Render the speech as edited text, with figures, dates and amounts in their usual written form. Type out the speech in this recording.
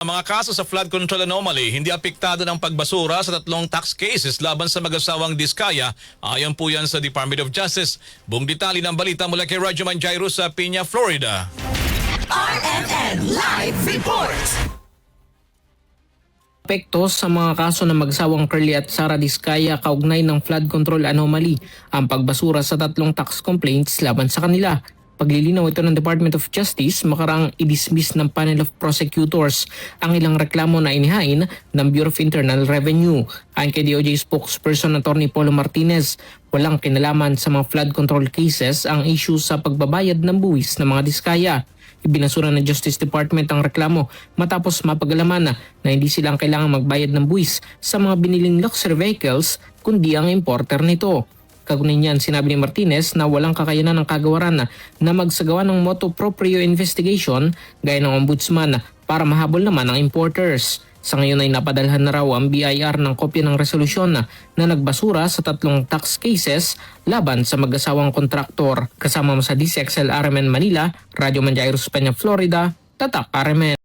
Ang mga kaso sa flood control anomaly, hindi apektado ng pagbasura sa 3 tax cases laban sa mag-asawang Diskaya. Ayon po yan sa Department of Justice. Buong detalye ng balita mula kay Radyo Manjairo sa Piña, Florida. RMN Live Report! Apekto sa mga kaso ng mag-asawang Curly at Sara Diskaya kaugnay ng flood control anomaly ang pagbasura sa 3 tax complaints laban sa kanila. Paglilinaw ito ng Department of Justice, makaraang i-dismiss ng panel of prosecutors ang ilang reklamo na inihain ng Bureau of Internal Revenue. Ayon kay DOJ spokesperson Atty. Polo Martinez, walang kinalaman sa mga flood control cases ang issue sa pagbabayad ng buwis ng mga Diskaya. Ibinasura ng Justice Department ang reklamo matapos mapag-alaman na hindi silang kailangang magbayad ng buwis sa mga biniling luxury vehicles kundi ang importer nito. Kaugnay niyan, sinabi ni Martinez na walang kakayanan ng kagawaran na magsagawa ng motu proprio investigation gaya ng ombudsman para mahabol naman ang importers. Sa ngayon ay napadalhan na raw ang BIR ng kopya ng resolusyon na nagbasura sa 3 tax cases laban sa mag-asawang kontraktor. Kasama mo sa DCXL RMN Manila, Radyo Manjairo, Peña, Florida, Tatak RMN.